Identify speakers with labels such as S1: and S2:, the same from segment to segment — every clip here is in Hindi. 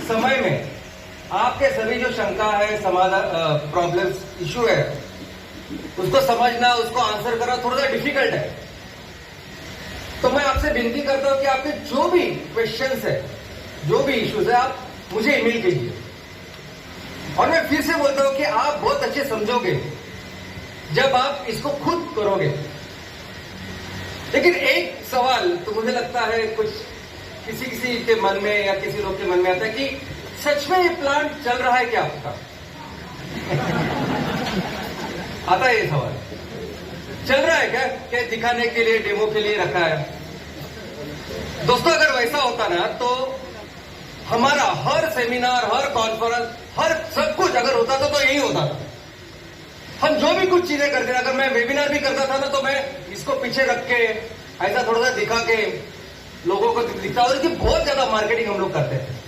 S1: समय में आपके सभी जो शंका है, समाधान, प्रॉब्लम्स, इशू है, उसको समझना, उसको आंसर करना थोड़ा सा डिफिकल्ट है। तो मैं आपसे विनती करता हूं कि आपके जो भी क्वेश्चंस है, जो भी इश्यूज है, आप मुझे ईमेल कीजिए। और मैं फिर से बोलता हूं कि आप बहुत अच्छे समझोगे जब आप इसको खुद करोगे। लेकिन एक सवाल तो मुझे लगता है कुछ किसी के मन में या किसी लोग के मन में आता है कि सच में ये प्लांट चल रहा है क्या आपका? आता है ये सवाल, चल रहा है क्या दिखाने के लिए, डेमो के लिए रखा है? दोस्तों, अगर वैसा होता ना तो हमारा हर सेमिनार, हर कॉन्फ्रेंस, हर सब कुछ अगर होता तो यही होता था। हम जो भी कुछ चीजें करते थे, अगर मैं वेबिनार भी करता था ना तो मैं इसको पीछे रख के ऐसा थोड़ा सा दिखा के लोगों को दिखता, और इसकी बहुत ज्यादा मार्केटिंग हम लोग करते थे।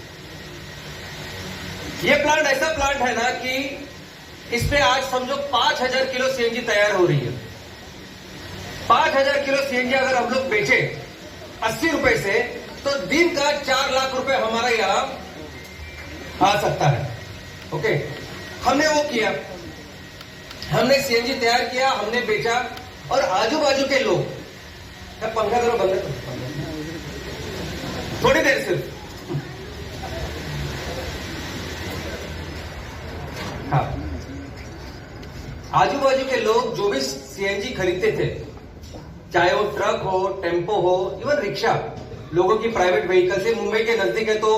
S1: ये प्लांट ऐसा प्लांट है ना कि इस पे आज समझो 5000 किलो सीएनजी तैयार हो रही है। 5000 किलो सीएनजी अगर हम लोग बेचे 80 रुपए से, तो दिन का 4 लाख रुपए हमारा यहां आ सकता है। ओके, हमने वो किया, हमने सीएनजी तैयार किया, हमने बेचा, और आजू बाजू के लोग, पंखा करो बंद थोड़ी देर सिर्फ, हाँ, आजू बाजू के लोग जो भी सीएनजी खरीदते थे, चाहे वो ट्रक हो, टेम्पो हो, इवन रिक्शा, लोगों की प्राइवेट व्हीकल से, मुंबई के नजदीक है तो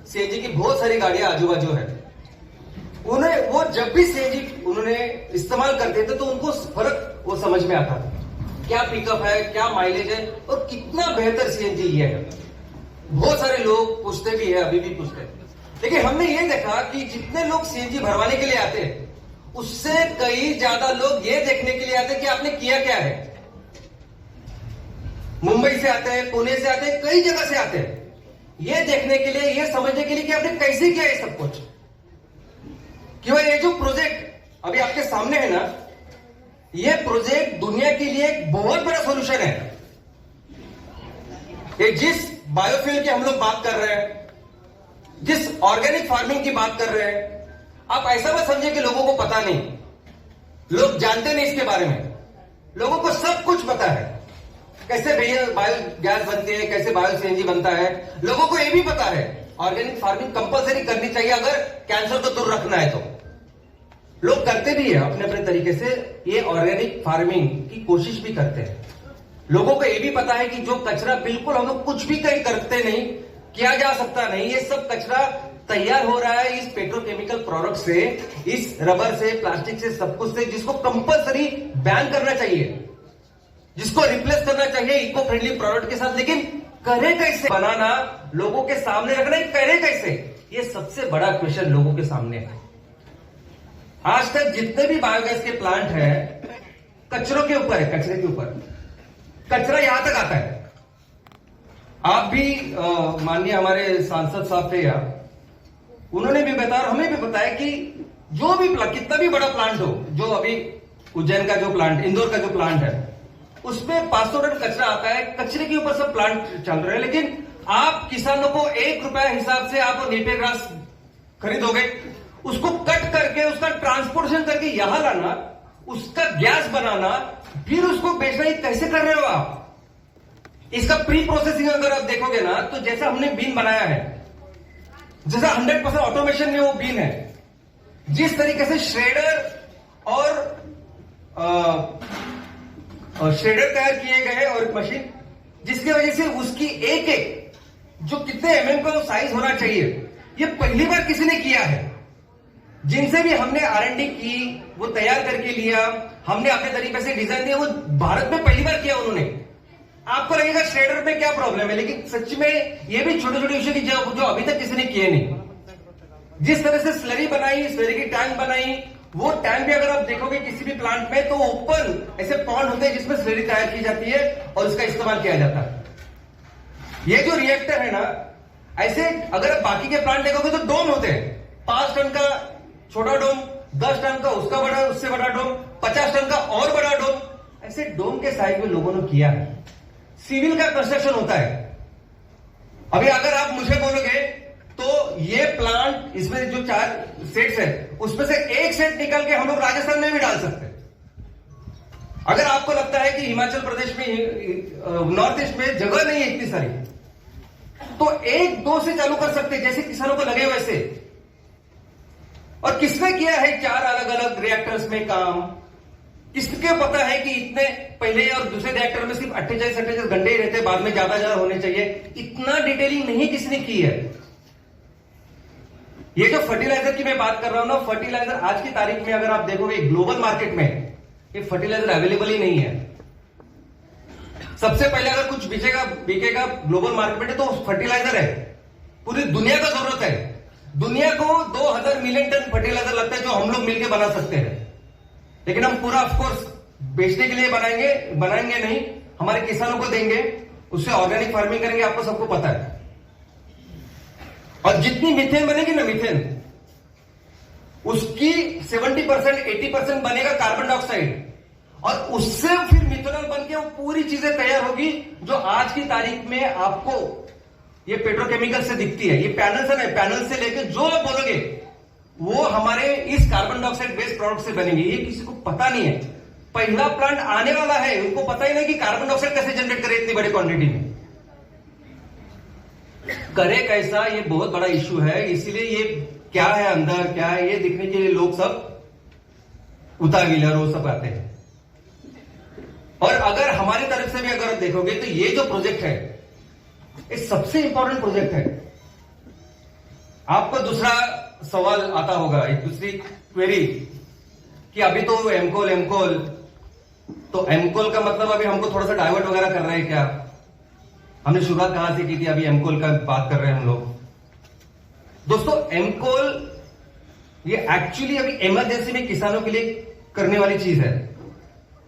S1: सीएनजी की बहुत सारी गाड़ियां आजू बाजू है, उन्हें वो जब भी सीएनजी उन्होंने इस्तेमाल करते थे तो उनको फर्क वो समझ में आता था, क्या पिकअप है, क्या माइलेज है, और कितना बेहतर सीएनजी ये है। बहुत सारे लोग पूछते भी है, अभी भी पूछते हैं। लेकिन हमने ये देखा कि जितने लोग सीएनजी भरवाने के लिए आते हैं, उससे कई ज्यादा लोग ये देखने के लिए आते हैं कि आपने किया क्या है। मुंबई से आते हैं, पुणे से आते हैं, कई जगह से आते हैं ये देखने के लिए, ये समझने के लिए कि आपने कैसे किया ये सब कुछ। कि ये जो प्रोजेक्ट अभी आपके सामने है ना, ये प्रोजेक्ट दुनिया के लिए एक बहुत बड़ा सॉल्यूशन है। ये जिस बायोफ्यूल की हम लोग बात कर रहे हैं, जिस ऑर्गेनिक फार्मिंग की बात कर रहे हैं, आप ऐसा मत समझिए कि लोगों को पता नहीं, लोग जानते नहीं इसके बारे में। लोगों को सब कुछ पता है, कैसे बायो गैस बनती है, कैसे बायो सीएनजी बनता है, लोगों को यह भी पता है। ऑर्गेनिक फार्मिंग कंपलसरी करनी चाहिए अगर कैंसर को दूर रखना है तो। लोग करते भी है अपने अपने तरीके से, ये ऑर्गेनिक फार्मिंग की कोशिश भी करते हैं। लोगों को यह भी पता है कि जो कचरा बिल्कुल हम लोग कुछ भी कहीं करते नहीं, किया जा सकता नहीं, ये सब कचरा तैयार हो रहा है इस पेट्रोकेमिकल प्रोडक्ट से, इस रबर से, प्लास्टिक से, सब कुछ से, जिसको कंपलसरी बैन करना चाहिए, जिसको रिप्लेस करना चाहिए इको फ्रेंडली प्रोडक्ट के साथ। लेकिन करे कैसे, बनाना, लोगों के सामने रखना, करे कैसे, ये सबसे बड़ा क्वेश्चन लोगों के सामने है। आज तक जितने भी बायोगैस के प्लांट हैं, कचरों के ऊपर है, कचरे के ऊपर, कचरा यहां तक आता है। आप भी माननीय हमारे सांसद साहब थे यहाँ, उन्होंने भी बताया, हमें भी बताया कि जो भी कितना भी बड़ा प्लांट हो, जो अभी उज्जैन का जो प्लांट, इंदौर का जो प्लांट है, उसमें 500 टन कचरा आता है, कचरे के ऊपर सब प्लांट चल रहे हैं। लेकिन आप किसानों को 1 रुपया हिसाब से आप नेपियर ग्रास खरीदोगे, उसको कट करके, उसका ट्रांसपोर्टेशन करके यहां लाना, उसका गैस बनाना, फिर उसको बेचना, ये कैसे कर रहे हो आप? इसका प्री प्रोसेसिंग अगर आप देखोगे ना, तो जैसा हमने बीन बनाया है, जैसा 100% ऑटोमेशन में वो बीन है, जिस तरीके से श्रेडर और श्रेडर तैयार किए गए और मशीन, जिसकी वजह से उसकी एक एक जो कितने एमएम का वो साइज होना चाहिए, ये पहली बार किसी ने किया है। जिनसे भी हमने R&D की, वो तैयार करके लिया, हमने अपने तरीके से डिजाइन दिया, वो भारत में पहली बार किया उन्होंने। आपको लगेगा श्रेडर में क्या प्रॉब्लम है, लेकिन सच में ये भी छोटे छोटे इश्यू की जो अभी तक किसी ने किए नहीं। जिस तरह से स्लरी बनाई, स्लरी की टैंक बनाई, वो टैंक भी अगर आप देखोगे किसी भी प्लांट में, तो ओपन ऐसे पॉन्ड होते हैं जिसमें स्लरी तैयार की जाती है और उसका इस्तेमाल किया जाता है। ये जो रिएक्टर है ना, ऐसे अगर आप बाकी के प्लांट देखोगे तो डोम होते हैं, 5 टन का छोटा डोम, 10 टन का उसका बड़ा, उससे बड़ा डोम, 50 टन का और बड़ा डोम, ऐसे डोम के साइज में लोगों ने किया है। सिविल का कंस्ट्रक्शन होता है। अभी अगर आप मुझे बोलोगे तो ये प्लांट, इसमें जो 4 सेट्स है उसमें से एक सेट निकल के हम लोग राजस्थान में भी डाल सकते हैं। अगर आपको लगता है कि हिमाचल प्रदेश में, नॉर्थ ईस्ट में जगह नहीं है इतनी सारी, तो 1-2 से चालू कर सकते हैं, जैसे किसानों को लगे वैसे। और किसने किया है 4 अलग अलग रिएक्टर्स में काम? किसके पता है कि इतने पहले और दूसरे रिएक्टर में सिर्फ 28 घंटे ही रहते, बाद में ज्यादा होने चाहिए? इतना डिटेलिंग नहीं किसने की है। ये जो फर्टिलाइजर की मैं बात कर रहा हूं ना, फर्टिलाइजर आज की तारीख में अगर आप देखोगे ग्लोबल मार्केट में ये फर्टिलाइजर अवेलेबल ही नहीं है। सबसे पहले अगर कुछ बिकेगा ग्लोबल मार्केट में तो फर्टिलाइजर है। पूरी दुनिया का जरूरत है। दुनिया को 2000 मिलियन टन फर्टिलाइजर लगता है जो हम लोग मिलकर बना सकते हैं, लेकिन हम पूरा ऑफकोर्स बेचने के लिए बनाएंगे नहीं, हमारे किसानों को देंगे, उससे ऑर्गेनिक फार्मिंग करेंगे, आपको सबको पता है। और जितनी मीथेन बनेगी ना, मीथेन उसकी 70% 80% बनेगा कार्बन डाइऑक्साइड, और उससे फिर मिथेनॉल बन के वो पूरी चीजें तैयार होगी जो आज की तारीख में आपको ये पेट्रोकेमिकल से दिखती है। ये पैनल से ना, पैनल से लेके जो आप बोलोगे वो हमारे इस कार्बन डाइऑक्साइड बेस्ड प्रोडक्ट से बनेंगे। ये किसी को पता नहीं है। पहला प्लांट आने वाला है, उनको पता ही नहीं कि कार्बन डाइऑक्साइड कैसे जनरेट करे इतनी बड़ी क्वांटिटी में। करे कैसा, ये बहुत बड़ा इश्यू है। इसीलिए ये क्या है अंदर, क्या है, ये दिखने के लिए लोग सब उतार व्हीलर वो सब आते हैं। और अगर हमारी तरफ से भी अगर देखोगे तो ये जो प्रोजेक्ट है ये सबसे इंपॉर्टेंट प्रोजेक्ट है। आपको दूसरा सवाल आता होगा, एक दूसरी क्वेरी कि अभी तो एमकोल, तो एमकोल का मतलब अभी हमको थोड़ा सा डाइवर्ट वगैरह कर रहे हैं क्या? हमने शुरुआत कहां से की थी, अभी एमकोल का बात कर रहे हैं हम लोग। दोस्तों एमकोल ये एक्चुअली अभी इमरजेंसी में किसानों के लिए करने वाली चीज है,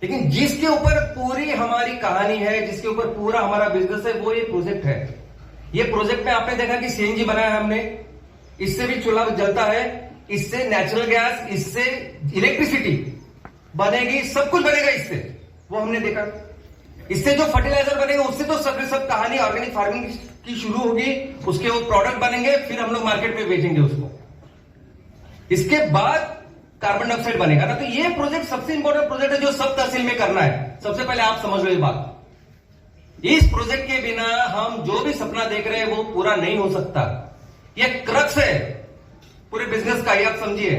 S1: लेकिन जिसके ऊपर पूरी हमारी कहानी है, जिसके ऊपर पूरा हमारा बिजनेस है, वो ये प्रोजेक्ट है। ये प्रोजेक्ट में आपने देखा कि सीएनजी बनाया है हमने, इससे भी चूल्हा जलता है, इससे नेचुरल गैस, इससे इलेक्ट्रिसिटी बनेगी, सब कुछ बनेगा इससे, वो हमने देखा। इससे जो फर्टिलाइजर बनेगा उससे तो सब कहानी ऑर्गेनिक फार्मिंग की शुरू होगी, उसके वो प्रोडक्ट बनेंगे, फिर हम लोग मार्केट में बेचेंगे उसको। इसके बाद कार्बन डाइऑक्साइड बनेगा ना। तो ये प्रोजेक्ट सबसे इंपॉर्टेंट प्रोजेक्ट है जो सब तहसील में करना है। सबसे पहले आप समझ लो ये बात। इस प्रोजेक्ट के बिना हम जो भी सपना देख रहे हैं वो पूरा नहीं हो सकता। ये क्रक्स है पूरे बिजनेस का, ये आप समझिए।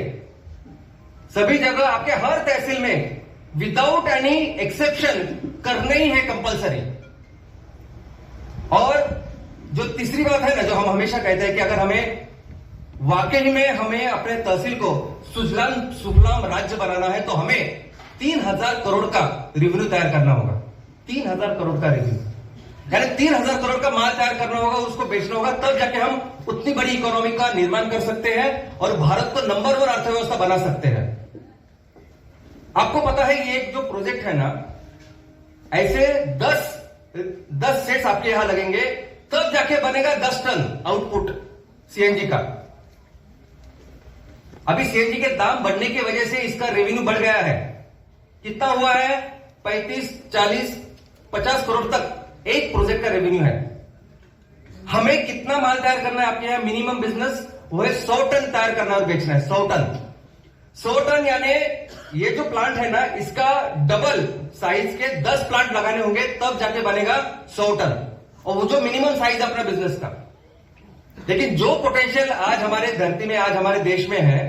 S1: सभी जगह आपके हर तहसील में विदाउट एनी एक्सेप्शन करना ही है कंपलसरी। और जो तीसरी बात है ना, जो हम हमेशा कहते हैं कि अगर हमें वाकई में हमें अपने तहसील को सुजलाम सुफलाम राज्य बनाना है तो हमें 3000 करोड़ का रेवेन्यू तैयार करना होगा। 3000 करोड़ का रेवेन्यू, यानी 3000 करोड़ का माल तैयार करना होगा, उसको बेचना होगा, तब जाके हम उतनी बड़ी इकोनॉमी का निर्माण कर सकते हैं और भारत को नंबर 1 अर्थव्यवस्था बना सकते हैं। आपको पता है ये एक जो प्रोजेक्ट है ना, ऐसे 10 सेट्स आपके यहां लगेंगे, तब जाके बनेगा 10 टन आउटपुट सीएनजी का। अभी सीएनजी के दाम बढ़ने की वजह से इसका रेवेन्यू बढ़ गया है। कितना हुआ है? 35, 40, 50 करोड़ तक एक प्रोजेक्ट का रेवेन्यू है। हमें कितना माल तैयार करना है आपके यहां? मिनिमम बिजनेस वो है 100 टन तैयार करना और बेचना है। 100 टन, 100 टन यानी ये जो प्लांट है ना, इसका डबल साइज के 10 प्लांट लगाने होंगे, तब जाके बनेगा 100 टन। और वो जो मिनिमम साइज है अपना बिजनेस का। लेकिन जो पोटेंशियल आज हमारे धरती में, आज हमारे देश में है,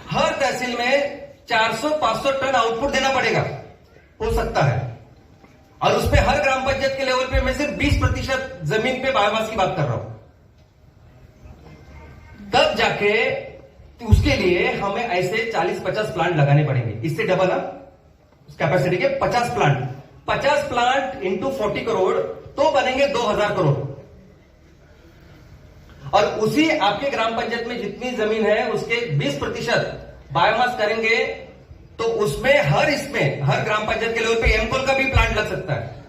S1: हर तहसील में 400-500 टन आउटपुट देना पड़ेगा, हो सकता है। और उसमें हर ग्राम पंचायत के लेवल पे मैं सिर्फ 20% जमीन पे बायोमास की बात कर रहा हूं। तब जाके उसके लिए हमें ऐसे 40-50 प्लांट लगाने पड़ेंगे। इससे डबल उस कैपेसिटी के 50 प्लांट इंटू 40 करोड़ तो बनेंगे 2000 करोड़। और उसी आपके ग्राम पंचायत में जितनी जमीन है उसके 20% बायोमास करेंगे, तो उसमें हर ग्राम पंचायत के लेवल पे एमकोल का भी प्लांट लग सकता है।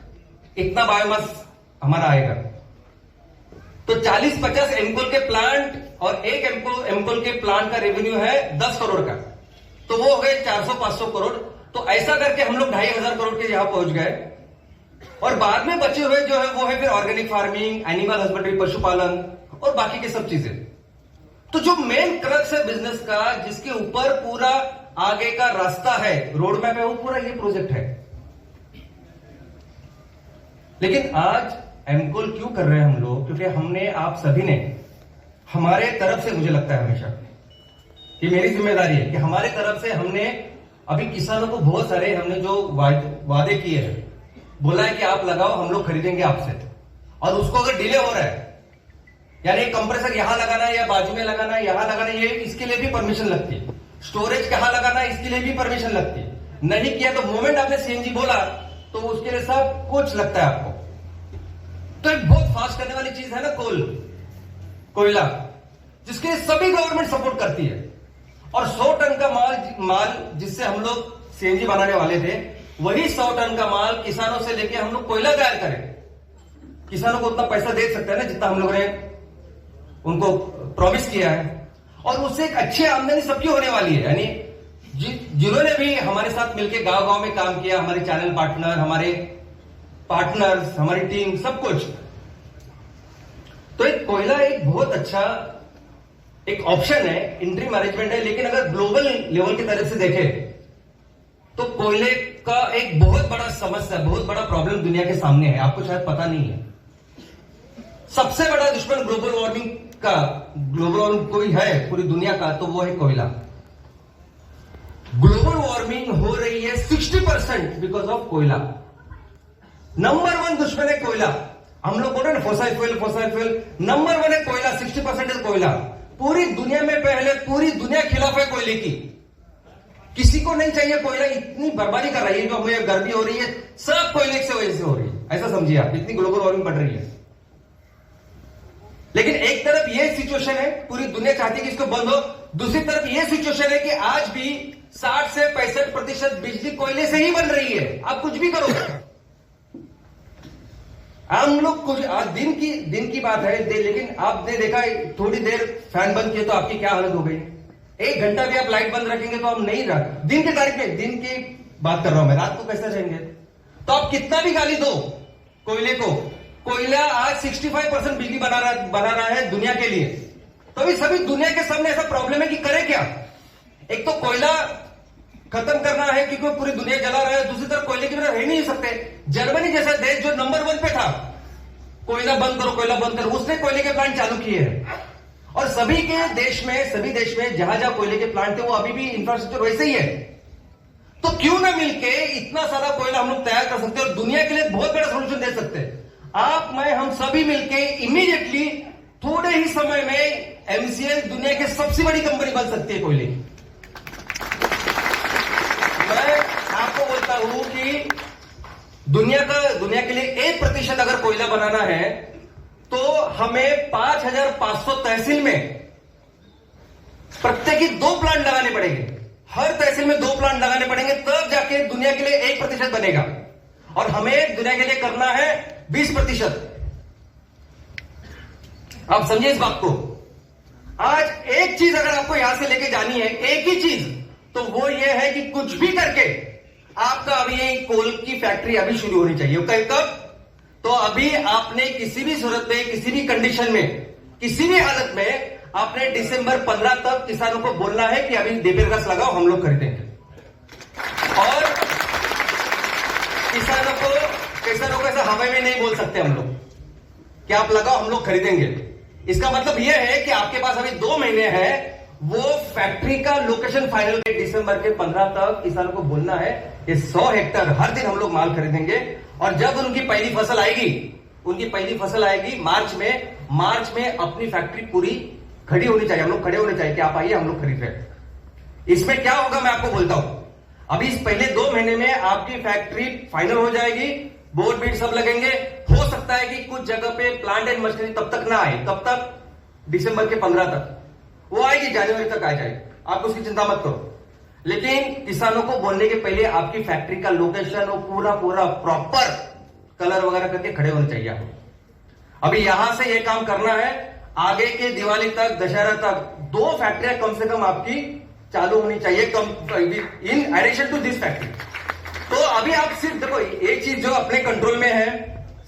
S1: इतना बायोमास हमारा आएगा। तो 40-50 एमकोल के प्लांट और एक एमकोल के प्लांट का रेवेन्यू है 10 करोड़ का, तो वो हो गए 400-500 करोड़। तो ऐसा करके हम लोग 2500 करोड़ के यहां पहुंच गए। और बाद में बचे हुए जो है वो है फिर ऑर्गेनिक फार्मिंग, एनिमल हस्बेंड्री, पशुपालन और बाकी की सब चीजें। तो जो मेन क्रक्स है बिजनेस का, जिसके ऊपर पूरा आगे का रास्ता है, रोड मैप है, वो पूरा ये प्रोजेक्ट है। लेकिन आज एमकोल क्यों कर रहे हैं हम लोग? क्योंकि हमने, आप सभी ने हमारे तरफ से, मुझे लगता है हमेशा ये मेरी जिम्मेदारी है कि हमारे तरफ से हमने अभी किसानों को बहुत सारे, हमने जो वादे किए हैं, बोला है कि आप लगाओ, हम लोग खरीदेंगे आपसे। और उसको अगर डिले हो रहा है, यानी कंप्रेसर यहां लगाना है या बाजू में लगाना है, यहां लगाना है, ये इसके लिए भी परमिशन लगती है। स्टोरेज कहां लगाना है, इसके लिए भी परमिशन लगती है। नहीं किया तो मोमेंट आपने सीएनजी बोला तो उसके लिए सब कुछ लगता है आपको। तो एक बहुत फास्ट करने वाली चीज है ना कोयला, जिसके लिए सभी गवर्नमेंट सपोर्ट करती है। और 100 टन का माल जिससे हम लोग सीएनजी बनाने वाले थे, वही 100 टन का माल किसानों से लेके हम लोग कोयला तैयार करें। किसानों को उतना पैसा दे सकते हैं ना जितना हम लोगों ने उनको प्रॉमिस किया है, और उससे एक अच्छी आमदनी सबकी होने वाली है। यानी जिन्होंने भी हमारे साथ मिलकर गांव-गांव में काम किया, हमारे चैनल पार्टनर, हमारे पार्टनर्स, हमारी टीम, सब कुछ। तो एक कोयला एक बहुत अच्छा एक ऑप्शन है, इंट्री मैनेजमेंट है। लेकिन अगर ग्लोबल लेवल की तरफ से देखें तो कोयले का एक बहुत बड़ा समस्या, बहुत बड़ा प्रॉब्लम दुनिया के सामने है, आपको शायद पता नहीं है। सबसे बड़ा दुश्मन ग्लोबल वार्मिंग का, ग्लोबल वार्मिंग कोई है पूरी दुनिया का, तो वो है कोयला। ग्लोबल वार्मिंग हो रही है 60% बिकॉज ऑफ कोयला। नंबर 1 दुश्मन है कोयला। हम लोग बोल रहे हैं फॉसिल फ्यूल, नंबर 1 है कोयला, 60% है कोयला। पूरी दुनिया में पहले पूरी दुनिया खिलाफ है कोयले की। किसी को नहीं चाहिए कोयला, इतनी बर्बादी कर रही है, जो हमें गर्मी हो रही है सब कोयले से वजह से हो रही है। ऐसा समझिए आप, इतनी ग्लोबल वार्मिंग बढ़ रही है। लेकिन एक तरफ यह सिचुएशन है, पूरी दुनिया चाहती है कि इसको बंद हो। दूसरी तरफ यह सिचुएशन है कि आज भी 60 से 65% बिजली कोयले से ही बन रही है। आप कुछ भी करो, हम लोग कुछ, आज दिन की बात है, लेकिन आपने देखा थोड़ी देर फैन बंद किए तो आपकी क्या हालत हो गई। 1 घंटा भी आप लाइट बंद रखेंगे तो हम नहीं रख, दिन की तारीख में, दिन की बात कर रहा हूं मैं, रात को कैसे रहेंगे? तो आप कितना भी गाली दो कोयले को, कोयला आज 65% बिजली बना रहा है दुनिया के लिए। तो अभी सभी दुनिया के सामने ऐसा प्रॉब्लम है कि करें क्या? एक तो कोयला खत्म करना है क्योंकि पूरी दुनिया जला रहा है, दूसरी तरफ कोयले की बिना रह नहीं सकते। जर्मनी जैसा देश जो नंबर 1 पे था, कोयला बंद करो, कोयला बंद करो, उसने कोयले के प्लांट चालू किए हैं। और सभी देश में जहां जहां कोयले के प्लांट थे, वो अभी भी इंफ्रास्ट्रक्चर वैसे ही है। तो क्यों ना मिलके इतना सारा कोयला हम लोग तैयार कर सकते हैं और दुनिया के लिए बहुत बड़ा सोल्यूशन दे सकते हैं। आप, मैं, हम सभी मिलके इमीडिएटली थोड़े ही समय में एमसीएल दुनिया की सबसे बड़ी कंपनी बन सकती है कोयले की। मैं आपको बोलता हूं कि दुनिया के लिए 1% अगर कोयला बनाना है तो हमें 5500 तहसील में प्रत्येक 2 प्लांट लगाने पड़ेंगे। हर तहसील में 2 प्लांट लगाने पड़ेंगे, तब जाके दुनिया के लिए 1% बनेगा। और हमें दुनिया के लिए करना है 20%। आप समझिए इस बात को। आज एक चीज अगर आपको यहां से लेके जानी है, एक ही चीज, तो वो ये है कि कुछ भी करके आपका अभी ये कोल की फैक्ट्री अभी शुरू होनी चाहिए। कब? तो अभी आपने किसी भी सूरत में, किसी भी कंडीशन में, किसी भी हालत में आपने दिसंबर 15 तक किसानों को बोलना है कि अभी देपेर गैस लगाओ, हम लोग खरीदेंगे। और किसानों को ऐसा हवा में नहीं बोल सकते हम लोग कि आप लगाओ, हम लोग खरीदेंगे। इसका मतलब यह है कि आपके पास अभी 2 महीने हैं, वो फैक्ट्री का लोकेशन फाइनल दिसंबर के 15 तक किसानों को बोलना है कि 100 हेक्टर हर दिन हम लोग माल खरीदेंगे। और जब उनकी पहली फसल आएगी मार्च में अपनी फैक्ट्री पूरी खड़ी होनी चाहिए, हम लोग खड़े होने चाहिए कि आप आइए, हम लोग खरीद रहे हैं। इसमें क्या होगा मैं आपको बोलता हूं। अभी इस पहले 2 महीने में आपकी फैक्ट्री फाइनल हो जाएगी, बोर्ड बीट सब लगेंगे। हो सकता है कि कुछ जगह पे प्लांट एंड मशीनरी तब तक ना आए, कब तक? दिसंबर के 15 तक। वो आएगी, जनवरी तक आ जाएगी, आप उसकी चिंता मत करो। लेकिन किसानों को बोलने के पहले आपकी फैक्ट्री का लोकेशन और पूरा प्रॉपर कलर वगैरह करके खड़े होने चाहिए आपको। अभी यहां से ये काम करना है, आगे के दिवाली तक, दशहरा तक 2 फैक्ट्रियां कम से कम आपकी चालू होनी चाहिए, in addition to this factory. तो अभी आप सिर्फ देखो, एक चीज जो अपने कंट्रोल में है,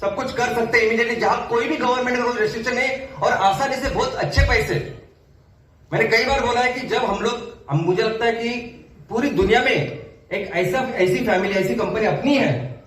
S1: सब कुछ कर सकते हैं इमीडिएटली, जहां कोई भी गवर्नमेंट का कोई रेस्ट्रिक्शन है और आसानी से बहुत अच्छे पैसे मैंने कई बार बोला है कि जब मुझे लगता है कि पूरी दुनिया में एक ऐसी फैमिली, ऐसी कंपनी अपनी है